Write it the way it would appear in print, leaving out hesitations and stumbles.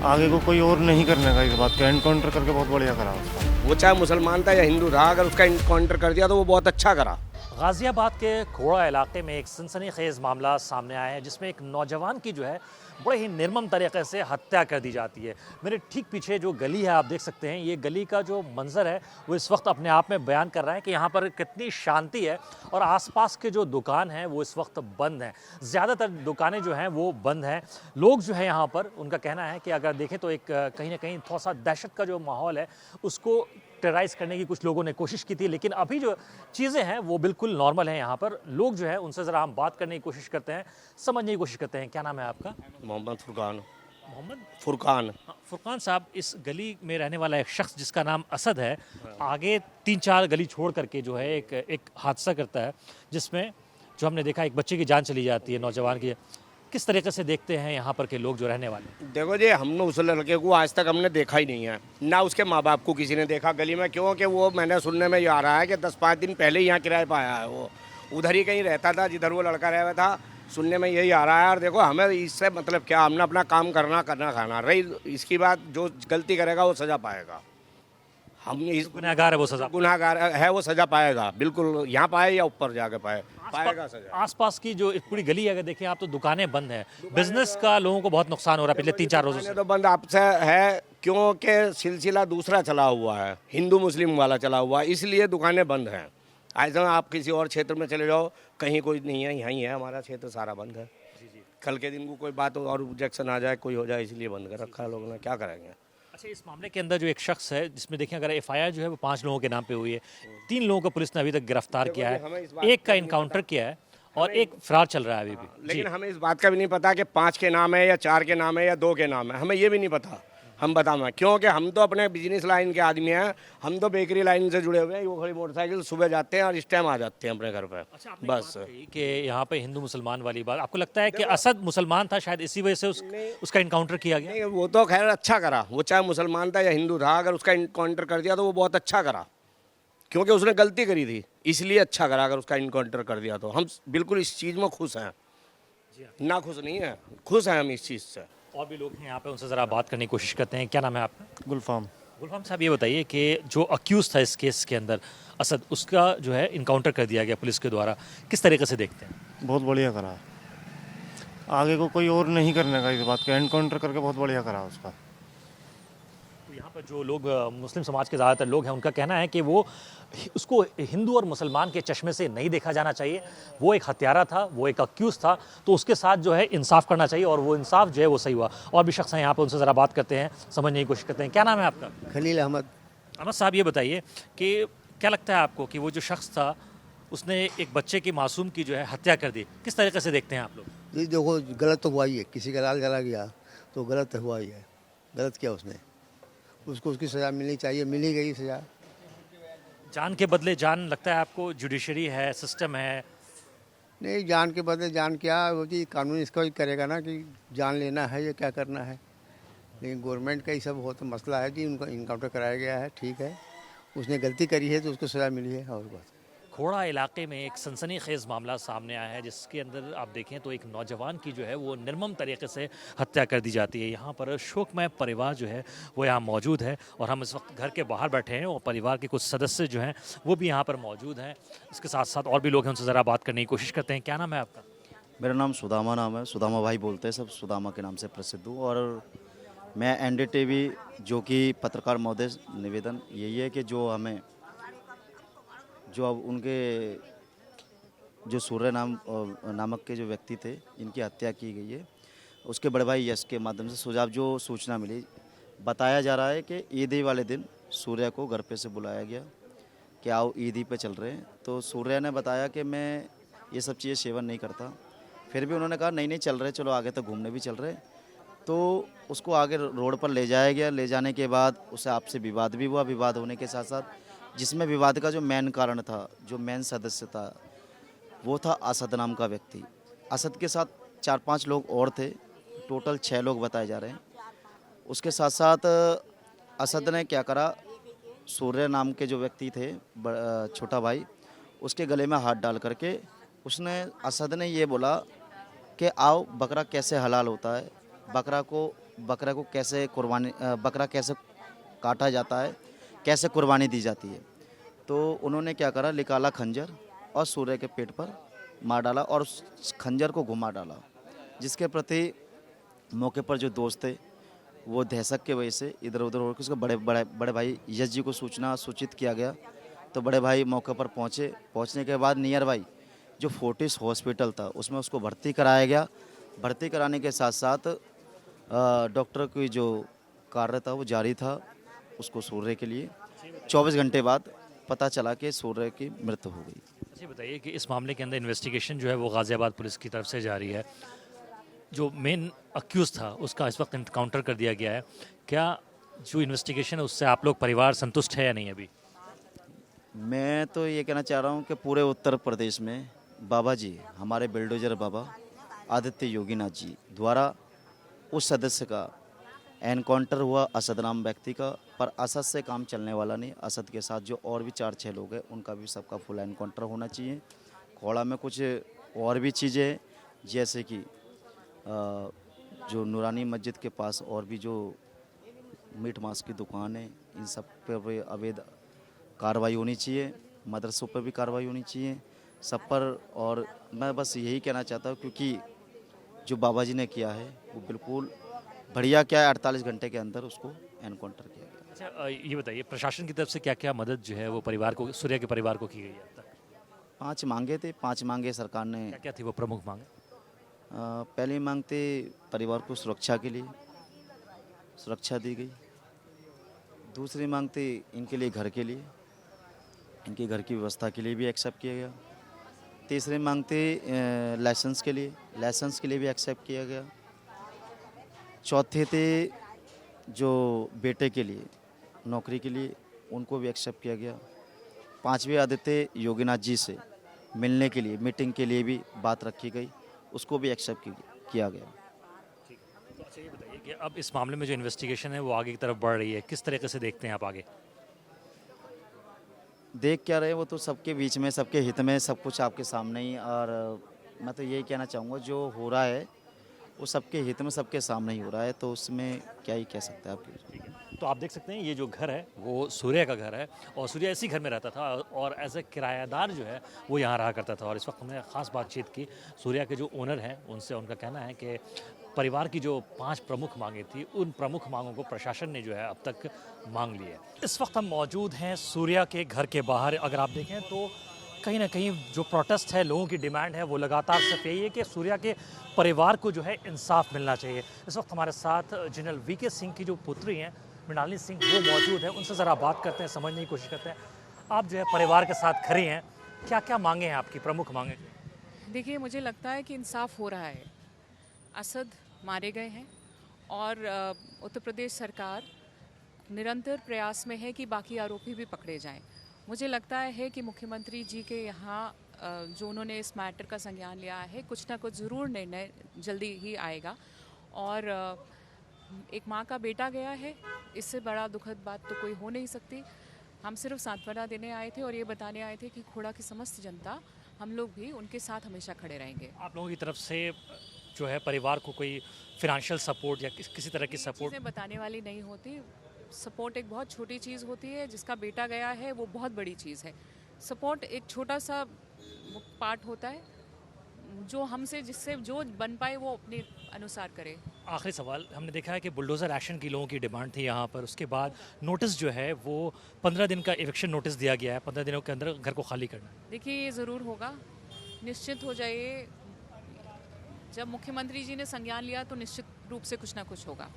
आगे को कोई और नहीं करने का, इस बात का एनकाउंटर करके बहुत बढ़िया करा उसका। वो चाहे मुसलमान था या हिंदू था, अगर उसका इनकाउंटर कर दिया तो वो बहुत अच्छा करा। गाज़ियाबाद के खोड़ा इलाके में एक सनसनीखेज़ मामला सामने आया है जिसमें एक नौजवान की जो है बड़े ही निर्मम तरीके से हत्या कर दी जाती है। मेरे ठीक पीछे जो गली है आप देख सकते हैं, ये गली का जो मंजर है वो इस वक्त अपने आप में बयान कर रहा है कि यहाँ पर कितनी शांति है और आसपास के जो दुकान हैं वो इस वक्त बंद हैं। ज़्यादातर दुकानें जो हैं वो बंद हैं। लोग जो है यहाँ पर, उनका कहना है कि अगर देखें तो एक कहीं ना कहीं थोड़ा सा दहशत का जो माहौल है उसको टेरराइज करने की कुछ लोगों ने कोशिश की थी, लेकिन अभी जो चीज़ें हैं वो बिल्कुल नॉर्मल हैं। यहाँ पर लोग जो है उनसे ज़रा हम बात करने की कोशिश करते हैं, समझने की कोशिश करते हैं। क्या नाम है आपका? मोहम्मद फुरकान। मोहम्मद फुरकान। फुरकान साहब, इस गली में रहने वाला एक शख्स जिसका नाम असद है, आगे 3-4 गली छोड़ करके जो है एक हादसा करता है जिसमें जो हमने देखा एक बच्चे की जान चली जाती है, नौजवान की। किस तरीके से देखते हैं यहाँ पर के लोग जो रहने वाले? देखो जी, हमने उस लड़के को आज तक हमने देखा ही नहीं है, ना उसके माँ बाप को किसी ने देखा गली में। क्यों कि वो, मैंने सुनने में ये आ रहा है कि 10-5 दिन पहले ही यहाँ किराए पर आया है। वो उधर ही कहीं रहता था जिधर वो लड़का रह था, सुनने में यही आ रहा है। और देखो, हमें इससे मतलब क्या, हमने अपना काम करना खाना रही इसकी बात। जो गलती करेगा वो सज़ा पाएगा। हम इस गुनहगार है वो सजा गुनाहगार है, वो सज़ा पाएगा, बिल्कुल। यहाँ पाए या ऊपर जाके पाएगा सज़ा। आसपास की जो पूरी गली है, अगर देखें आप तो दुकानें बंद हैं, बिजनेस का लोगों को बहुत नुकसान हो रहा है पिछले 3-4 रोजों से। तो बंद आपसे है क्योंकि सिलसिला दूसरा चला हुआ है, हिंदू मुस्लिम वाला चला हुआ है, इसलिए दुकानें बंद हैं। ऐसा आप किसी और क्षेत्र में चले जाओ, कहीं कोई नहीं है, यहीं है। हमारा क्षेत्र सारा बंद है। कल के दिन को कोई बात और ऑब्जेक्शन आ जाए, कोई हो जाए, इसलिए बंद कर रखा है लोगों ने। क्या करेंगे? अच्छा, इस मामले के अंदर जो एक शख्स है, जिसमें देखें अगर एफआईआर जो है वो 5 लोगों के नाम पे हुई है, 3 लोगों को पुलिस ने अभी तक गिरफ्तार किया है, एक का इनकाउंटर किया है और एक फरार चल रहा है अभी भी। लेकिन हमें इस बात का भी नहीं पता कि 5 के नाम है या 4 के नाम है या 2 के नाम है, हमें ये भी नहीं पता। हम बताएं, क्योंकि हम तो अपने बिजनेस लाइन के आदमी हैं, हम तो बेकरी लाइन से जुड़े हुए हैं। वो खड़ी मोटरसाइकिल सुबह जाते हैं और इस टाइम आ जाते हैं अपने घर पे। अच्छा, आपने बस कि यहाँ पे हिंदू मुसलमान वाली बात, आपको लगता है कि असद मुसलमान था, शायद इसी वजह से उसका इनकाउंटर किया गया? नहीं, वो तो खैर अच्छा करा। वो चाहे मुसलमान था या हिंदू था, अगर उसका इनकाउंटर कर दिया तो वो बहुत अच्छा करा, क्योंकि उसने गलती करी थी, इसलिए अच्छा करा अगर उसका इनकाउंटर कर दिया तो। हम बिल्कुल इस चीज़ में खुश हैं, ना खुश नहीं है, खुश हैं हम इस चीज़ से। और भी लोग हैं यहाँ पे, उनसे ज़रा बात करने की कोशिश करते हैं। क्या नाम है आपका? गुलफाम। गुलफाम साहब, ये बताइए कि जो अक्यूज़ था इस केस के अंदर, असद, उसका जो है इनकाउंटर कर दिया गया पुलिस के द्वारा, किस तरीके से देखते हैं? बहुत बढ़िया करा। आगे को कोई और नहीं करने का, इस बात का एनकाउंटर करके बहुत बढ़िया करा उसका। तो यहाँ पर जो लोग मुस्लिम समाज के ज़्यादातर लोग हैं, उनका कहना है कि वो उसको हिंदू और मुसलमान के चश्मे से नहीं देखा जाना चाहिए। वो एक हत्यारा था, वो एक अक्यूज़ था, तो उसके साथ जो है इंसाफ करना चाहिए और वो इंसाफ जो है वो सही हुआ। और भी शख्स हैं यहाँ पर, उनसे ज़रा बात करते हैं, समझने की कोशिश करते हैं। क्या नाम है आपका? खलील अहमद। अहमद साहब, ये बताइए कि क्या लगता है आपको कि वो जो शख्स था उसने एक बच्चे की, मासूम की जो है हत्या कर दी, किस तरीके से देखते हैं आप लोग? जी देखो, गलत तो हुआ ही है, किसी का लाल जला गया तो गलत हुआ ही है। गलत किया उसने, उसको उसकी सज़ा मिलनी चाहिए, मिली गई सज़ा। जान के बदले जान, लगता है आपको? जुडिशरी है, सिस्टम है। नहीं, जान के बदले जान क्या वो जी, कानून इसका ही करेगा ना कि जान लेना है या क्या करना है। लेकिन गवर्नमेंट का ही सब हो तो मसला है जी, उनका इनकाउंटर कराया गया है, ठीक है। उसने गलती करी है तो उसको सज़ा मिली है, और बात। खोड़ा इलाके में एक सनसनीखेज़ मामला सामने आया है जिसके अंदर आप देखें तो एक नौजवान की जो है वो निर्मम तरीके से हत्या कर दी जाती है। यहाँ पर शोकमय परिवार जो है वो यहाँ मौजूद है और हम इस वक्त घर के बाहर बैठे हैं और परिवार के कुछ सदस्य जो हैं वो भी यहाँ पर मौजूद हैं। इसके साथ साथ और भी लोग हैं, उनसे ज़रा बात करने की कोशिश करते हैं। क्या नाम है आपका? मेरा नाम सुदामा नाम है, सुदामा भाई बोलते हैं, सब सुदामा के नाम से प्रसिद्ध हूँ। और मैं एनडीटीवी जो कि पत्रकार महोदय, निवेदन यही है कि जो हमें, जो अब उनके जो सूर्य नामक के जो व्यक्ति थे, इनकी हत्या की गई है, उसके बड़े भाई यश के माध्यम से जो सूचना मिली, बताया जा रहा है कि ईदी वाले दिन सूर्य को घर पे से बुलाया गया कि आओ ईदी पे चल रहे हैं। तो सूर्य ने बताया कि मैं ये सब चीज़ें सेवन नहीं करता। फिर भी उन्होंने कहा नहीं चल रहे, चलो आगे तक घूमने भी चल रहे। तो उसको आगे रोड पर ले जाया गया। ले जाने के बाद उससे आपसे विवाद भी हुआ। विवाद होने के साथ साथ जिसमें विवाद का जो मेन कारण था, जो मेन सदस्य था, वो था असद नाम का व्यक्ति। असद के साथ 4-5 लोग और थे, टोटल 6 लोग बताए जा रहे हैं। उसके साथ साथ असद ने क्या करा, सूर्य नाम के जो व्यक्ति थे, छोटा भाई, उसके गले में हाथ डाल करके असद ने ये बोला कि आओ, बकरा कैसे हलाल होता है, बकरा को बकरा को कैसे कुर्बानी बकरा कैसे काटा जाता है, कैसे कुर्बानी दी जाती है। तो उन्होंने क्या करा, निकाला खंजर और सूर्य के पेट पर मार डाला और उस खंजर को घुमा डाला, जिसके प्रति मौके पर जो दोस्त थे वो दहशत के वजह से इधर उधर होकर उसको बड़े भाई यश जी को सूचित किया गया। तो बड़े भाई मौके पर पहुंचने के बाद नियर बाई जो फोर्टिस हॉस्पिटल था उसमें उसको भर्ती कराया गया। भर्ती कराने के साथ साथ डॉक्टर की जो कार्य था वो जारी था उसको सूर्य के लिए। 24 घंटे बाद पता चला कि सूर्य की मृत्यु हो गई। अच्छा बताइए कि इस मामले के अंदर इन्वेस्टिगेशन जो है वो गाज़ियाबाद पुलिस की तरफ से जारी है। जो मेन अक्यूज़ था उसका इस वक्त इनकाउंटर कर दिया गया है। क्या जो इन्वेस्टिगेशन है उससे आप लोग परिवार संतुष्ट है या नहीं अभी? मैं तो ये कहना चाह रहा हूँ कि पूरे उत्तर प्रदेश में बाबा जी, हमारे बिल्डोजर बाबा आदित्य योगीनाथ जी द्वारा उस सदस्य का एनकाउंटर हुआ, असद नाम व्यक्ति का, पर असद से काम चलने वाला नहीं। असद के साथ जो और भी 4-6 लोग हैं उनका भी सबका फुल एनकाउंटर होना चाहिए। खोड़ा में कुछ और भी चीज़ें हैं, जैसे कि जो नूरानी मस्जिद के पास और भी जो मीट मांस की दुकान है, इन सब पे अवैध कार्रवाई होनी चाहिए। मदरसों पर भी कार्रवाई होनी चाहिए, सब पर। और मैं बस यही कहना चाहता हूँ, क्योंकि जो बाबा जी ने किया है वो बिल्कुल बढ़िया क्या है, 48 घंटे के अंदर उसको एनकाउंटर किया गया। अच्छा ये बताइए प्रशासन की तरफ से क्या क्या मदद जो है वो परिवार को, सूर्य के परिवार को की गई है अब तक? 5 मांगे थे, 5 मांगे सरकार ने। क्या क्या थी वो प्रमुख मांगे? पहली मांग थी परिवार को सुरक्षा के लिए, सुरक्षा दी गई। दूसरी मांग थी इनके लिए घर के लिए, इनके घर की व्यवस्था के लिए भी एक्सेप्ट किया गया। तीसरी मांग थी लाइसेंस के लिए, लाइसेंस के लिए भी एक्सेप्ट किया गया। चौथी थी जो बेटे के लिए नौकरी के लिए, उनको भी एक्सेप्ट किया गया। 5वीं आदित्य योगीनाथ जी से मिलने के लिए, मीटिंग के लिए भी बात रखी गई, उसको भी एक्सेप्ट किया गया। तो अच्छा ये बताइए कि अब इस मामले में जो इन्वेस्टिगेशन है वो आगे की तरफ बढ़ रही है, किस तरीके से देखते हैं आप आगे? देख क्या रहे, वो तो सबके बीच में, सबके हित में, सब कुछ आपके सामने ही। और मैं तो यही कहना चाहूँगा जो हो रहा है वो सबके हित में, सबके सामने ही हो रहा है, तो उसमें क्या ही कह सकते हैं आप। तो आप देख सकते हैं ये जो घर है वो सूर्य का घर है और सूर्य इसी घर में रहता था और एज ए किराएदार जो है वो यहाँ रहा करता था। और इस वक्त हमने ख़ास बातचीत की सूर्य के जो ओनर हैं उनसे। उनका कहना है कि परिवार की जो 5 प्रमुख मांगें थी उन प्रमुख मांगों को प्रशासन ने जो है अब तक मांग ली है। इस वक्त हम मौजूद हैं सूर्य के घर के बाहर। अगर आप देखें तो कहीं ना कहीं जो प्रोटेस्ट है, लोगों की डिमांड है वो लगातार सिर्फ यही है कि सूर्या के परिवार को जो है इंसाफ मिलना चाहिए। इस वक्त हमारे साथ जनरल वीके सिंह की जो पुत्री हैं मृणालिनी सिंह वो मौजूद है। उनसे ज़रा बात करते हैं, समझने की कोशिश करते हैं। आप जो है परिवार के साथ खड़ी हैं, क्या क्या मांगे हैं आपकी, प्रमुख मांगे? देखिए मुझे लगता है कि इंसाफ हो रहा है। असद मारे गए हैं और उत्तर प्रदेश सरकार निरंतर प्रयास में है कि बाकी आरोपी भी पकड़े जाएं। मुझे लगता है कि मुख्यमंत्री जी के यहाँ जो उन्होंने इस मैटर का संज्ञान लिया है, कुछ ना कुछ ज़रूर निर्णय जल्दी ही आएगा। और एक माँ का बेटा गया है, इससे बड़ा दुखद बात तो कोई हो नहीं सकती। हम सिर्फ सांत्वना देने आए थे और ये बताने आए थे कि खोड़ा की समस्त जनता, हम लोग भी उनके साथ हमेशा खड़े रहेंगे। आप लोगों की तरफ से जो है परिवार को कोई फिनेंशियल सपोर्ट या किसी तरह की सपोर्ट? चीज़ें बताने वाली नहीं होती। सपोर्ट एक बहुत छोटी चीज़ होती है, जिसका बेटा गया है वो बहुत बड़ी चीज़ है। सपोर्ट एक छोटा सा पार्ट होता है जो हमसे, जिससे जो बन पाए वो अपने अनुसार करे। आखिरी सवाल, हमने देखा है कि बुलडोज़र एक्शन की लोगों की डिमांड थी यहाँ पर, उसके बाद नोटिस जो है वो 15 दिन का एविक्शन नोटिस दिया गया है, 15 दिनों के अंदर घर को खाली करना है। देखिए ये ज़रूर होगा, निश्चित हो जाइए। जब मुख्यमंत्री जी ने संज्ञान लिया तो निश्चित रूप से कुछ ना कुछ होगा।